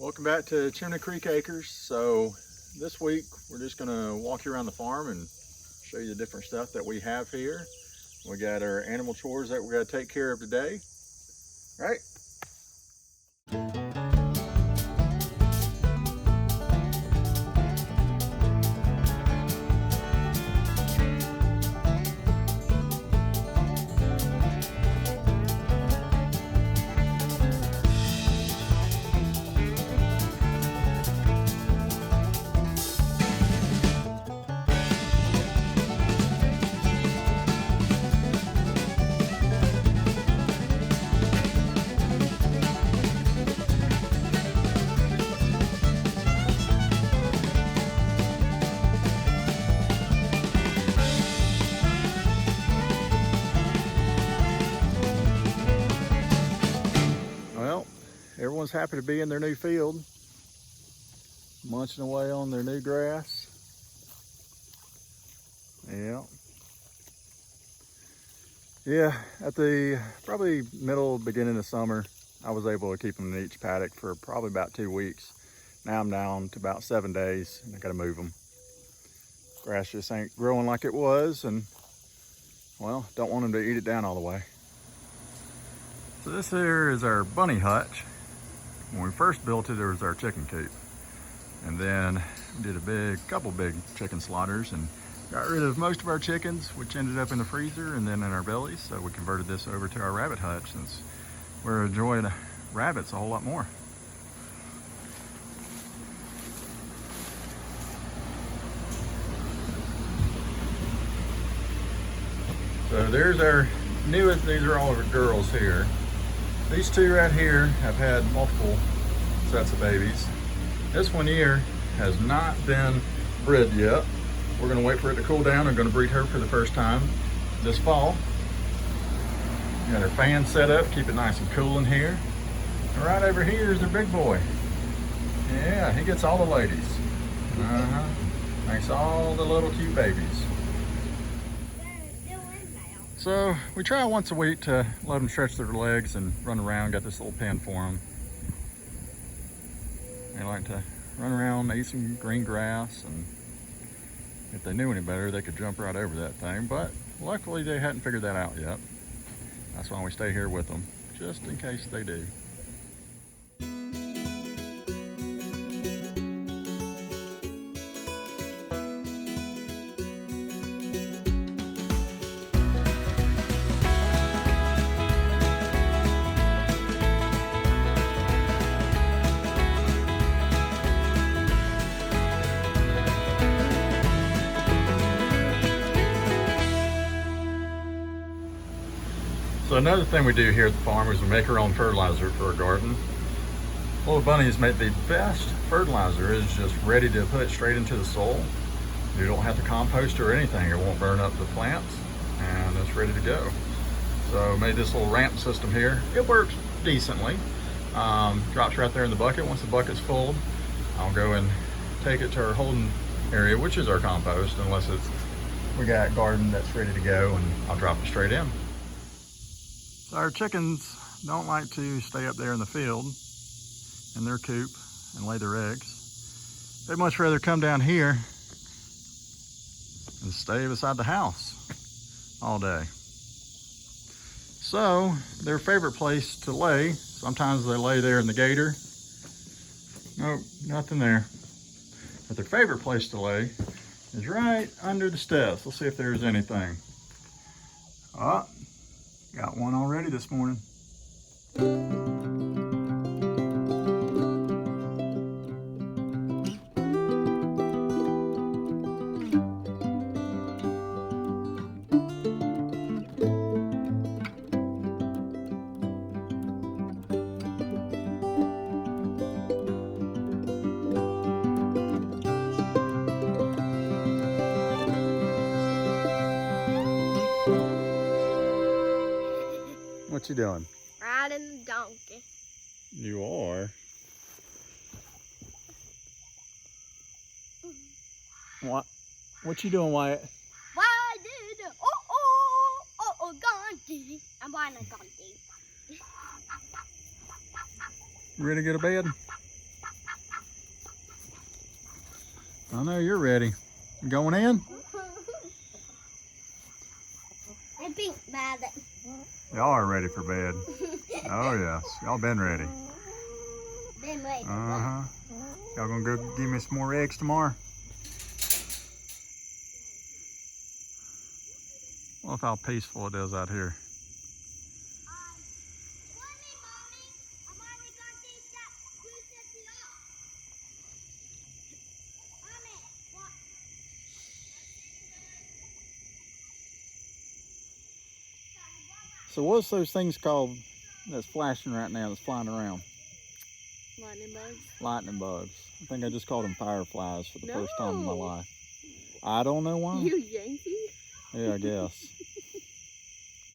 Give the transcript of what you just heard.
Welcome back to Chimney Creek Acres. So this week we're just gonna walk you around the farm and show you the different stuff that we have here. We got our animal chores that we're gonna take care of today, right? Well, everyone's happy to be in their new field, munching away on their new grass. Yeah, at the probably beginning of summer, I was able to keep them in each paddock for probably about 2 weeks. Now I'm down to about 7 days and I gotta move them. Grass just ain't growing like it was, and well, don't want them to eat it down all the way. So this here is our bunny hutch. When we first built it, it was our chicken coop. And then we did a couple big chicken slaughters and got rid of most of our chickens, which ended up in the freezer and then in our bellies. So we converted this over to our rabbit hutch since we're enjoying rabbits a whole lot more. So there's our newest, these are all of our girls here. These two right here have had multiple sets of babies. This one here has not been bred yet. We're gonna wait for it to cool down. I'm gonna breed her for the first time this fall. Got our fan set up, keep it nice and cool in here. And right over here is their big boy. Yeah, he gets all the ladies. Makes all the little cute babies. So we try once a week to let them stretch their legs and run around. Got this little pen for them. They like to run around, eat some green grass, and if they knew any better, they could jump right over that thing. But luckily they hadn't figured that out yet. That's why we stay here with them, just in case they do. So another thing we do here at the farm is we make our own fertilizer for our garden. Little bunnies make the best fertilizer. It's just ready to put straight into the soil. You don't have to compost or anything. It won't burn up the plants and it's ready to go. So made this little ramp system here. It works decently. Drops right there in the bucket. Once the bucket's full, I'll go and take it to our holding area, which is our compost, unless we got garden that's ready to go, and I'll drop it straight in. Our chickens don't like to stay up there in the field in their coop and lay their eggs. They'd much rather come down here and stay beside the house all day. So their favorite place to lay, sometimes they lay there in the gator. Nope, nothing there. But their favorite place to lay is right under the steps. Let's see if there's anything. Oh. Got one already this morning. What you doing? Riding the donkey. You are? What you doing, Wyatt? Why did donkey? I'm buying a donkey. You ready to go to bed? I know you're ready. You going in? And pink bad. Y'all are ready for bed. Oh yes, y'all been ready. Been waiting. Uh-huh. Y'all gonna go give me some more eggs tomorrow? Look how peaceful it is out here. So what's those things called that's flashing right now that's flying around? Lightning bugs. Lightning bugs. I think I just called them fireflies for the first time in my No. life. I don't know why. You Yankee? Yeah, I guess.